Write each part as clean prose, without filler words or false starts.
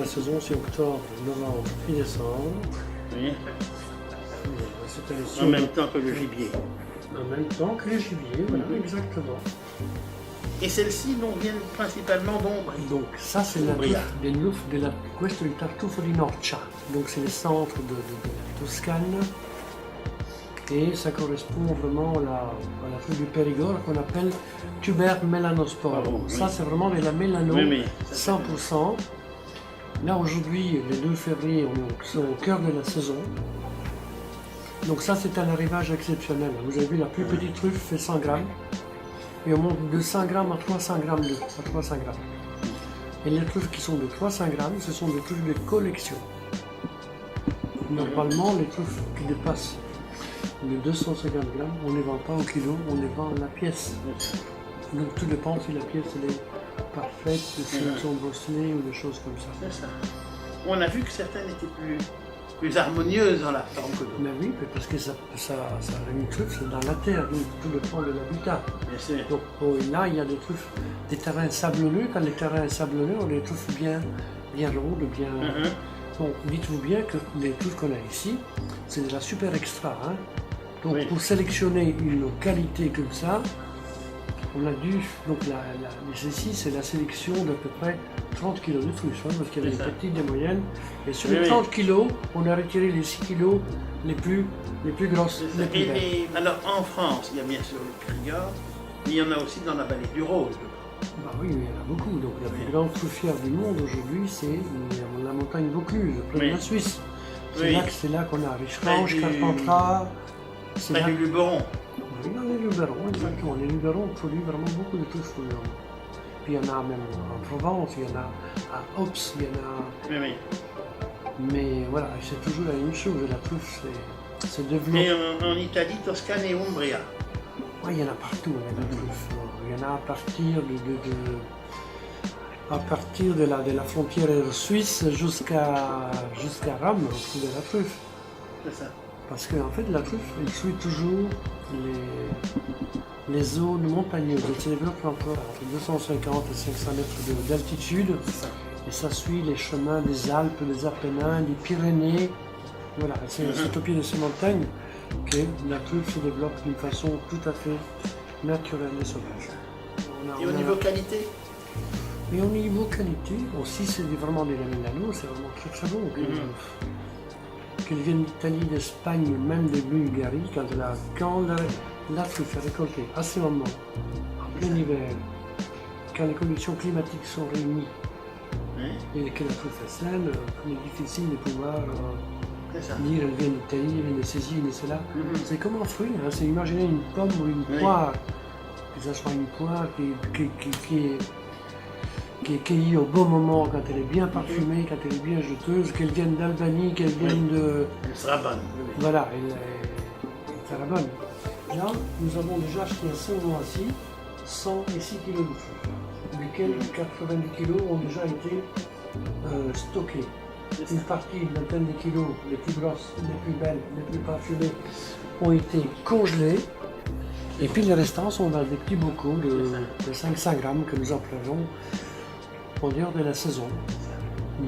la saison, c'est octobre, novembre et décembre. Oui. C'est En même temps que le gibier. En même temps que les gibiers, voilà, exactement. Et celles-ci donc viennent principalement d'Ombrie. Donc ça c'est la Umbria. questo è il tartufo di Norcia, donc c'est le centre de la Toscane et ça correspond vraiment à la truc du Périgord qu'on appelle tuber melanospore. Ah bon, Ça oui. c'est vraiment de la mélano, Oui, 100%. Là aujourd'hui, le 2 février, on est au cœur de la saison. Donc ça c'est un arrivage exceptionnel. Vous avez vu la plus petite truffe fait 100 grammes. Et on monte de 100 grammes à 300 grammes à 300 grammes. Et les truffes qui sont de 300 grammes, ce sont des truffes de collection. Normalement, les truffes qui dépassent les 250 grammes, on ne les vend pas au kilo, on les vend à la pièce. Donc tout dépend si la pièce elle est parfaite, si elles sont bosselées ou des choses comme ça. C'est ça. On a vu que certaines étaient plus harmonieuses dans la forme que d'autres. Mais oui, parce que ça une truffe, c'est dans la terre, donc tout dépend de l'habitat. Bien sûr. Donc là, il y a des truffes, des terrains sablonneux. Quand les terrains sablonneux, on a des truffes bien rondes, bien. Donc dites-vous bien que les truffes qu'on a ici, c'est de la super extra. Hein. Donc Oui. pour sélectionner une qualité comme ça, on a dû. Donc ceci, c'est la sélection d'à peu près 30 kg de truffes, hein, parce qu'il y a des C'est ça. petites, des moyennes. Et sur Oui, les oui. 30 kg, on a retiré les 6 kg les plus grosses, les plus belles. Alors en France, il y a bien sûr le Périgord, mais il y en a aussi dans la vallée du Rhône. Bah oui, il y en a beaucoup. Donc la plus grande truffière du monde aujourd'hui, c'est la montagne Vaucluse, près de Oui. la Suisse. Oui. C'est là qu'on a Richerange, Près du- Carpentras. C'est Près là. du Luberon. Oui, dans les Luberons, exactement. Les Luberons produisent vraiment beaucoup de truffes. Puis il y en a même en Provence, il y en a à Ops, il y en a. Oui, oui. Mais voilà, c'est toujours la même chose. La truffe, c'est Et développé. en Italie, Toscane et Umbria. Ouais, il y en a partout, il y en a des truffes. Il y en a à partir de la frontière suisse jusqu'à Rome, on trouve de la truffe. C'est ça. Parce qu'en fait, la truffe, elle suit toujours les zones montagneuses. Elle se développe entre 250 et 500 mètres d'altitude. Et ça suit les chemins des Alpes, des Apennins, des Pyrénées. Voilà, c'est au pied de ces montagnes que la truffe se développe d'une façon tout à fait naturelle et sauvage. Et au niveau qualité? Et au niveau qualité, aussi c'est vraiment des lamelano, c'est vraiment très très bon. Qu'elles viennent d'Italie, d'Espagne, même de Bulgarie, quand la truffe est récoltée à ce moment, en plein hiver, quand les conditions climatiques sont réunies et que la truffe est saine, il est difficile de pouvoir C'est ça. dire elle vient d'Italie, elle vient de ceci, elle vient de cela. C'est comme un fruit, hein, c'est imaginer une pomme ou une poire, que ce soit une poire qui est cueillie au bon moment, quand elle est bien parfumée, quand elle est bien juteuse, qu'elle vienne d'Albanie, qu'elle vienne de... Elle sera bonne. Oui, oui. Voilà, elle sera bonne. Là, nous avons déjà acheté à ce moment-ci 106 kg de truffe, lesquels 90 kg ont déjà été stockés. Une partie, une vingtaine de kilos, les plus grosses, les plus belles, les plus parfumées, ont été congelées. Et puis les restants sont dans des petits bocaux de 500 grammes que nous employons en dehors de la saison.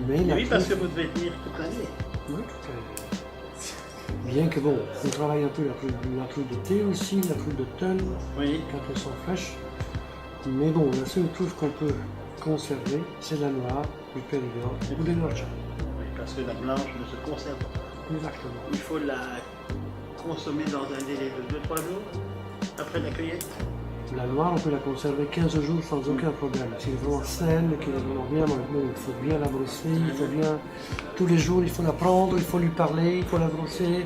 Mais Et la oui, parce que truffe- vous devez tenir toute l'année. Oui, tout à fait. Bien que bon, on travaille un peu la truffe de thé aussi, la truffe de thun, Oui. quand elles sont fraîches. Mais bon, la seule truffe qu'on peut conserver, c'est la noire, du Périgord ou de Norcia. Oui, parce que la blanche ne se conserve pas. Exactement. Il faut la consommer dans un délai de 2-3 jours après la cueillette. La noire, on peut la conserver 15 jours sans aucun problème. Si elle est vraiment saine, qu'elle est vraiment bien, il faut bien la brosser, il faut bien... Tous les jours, il faut la prendre, il faut lui parler, il faut la brosser.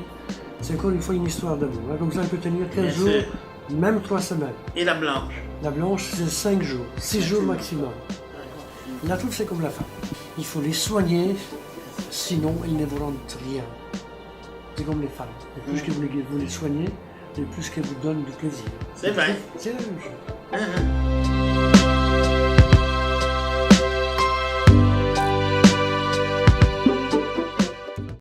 C'est encore une fois une histoire d'amour. Hein. Comme ça, elle peut tenir 15 Bien jours, sûr. même 3 semaines. Et la blanche. La blanche, c'est 5 jours, 6 jours maximum. La truffe, c'est comme la femme. Il faut les soigner, sinon elles ne vous rendent rien. C'est comme les femmes. Le plus que vous les soignez, le plus qu'elles vous donnent du plaisir. C'est vrai. C'est la même chose. Hein, hein.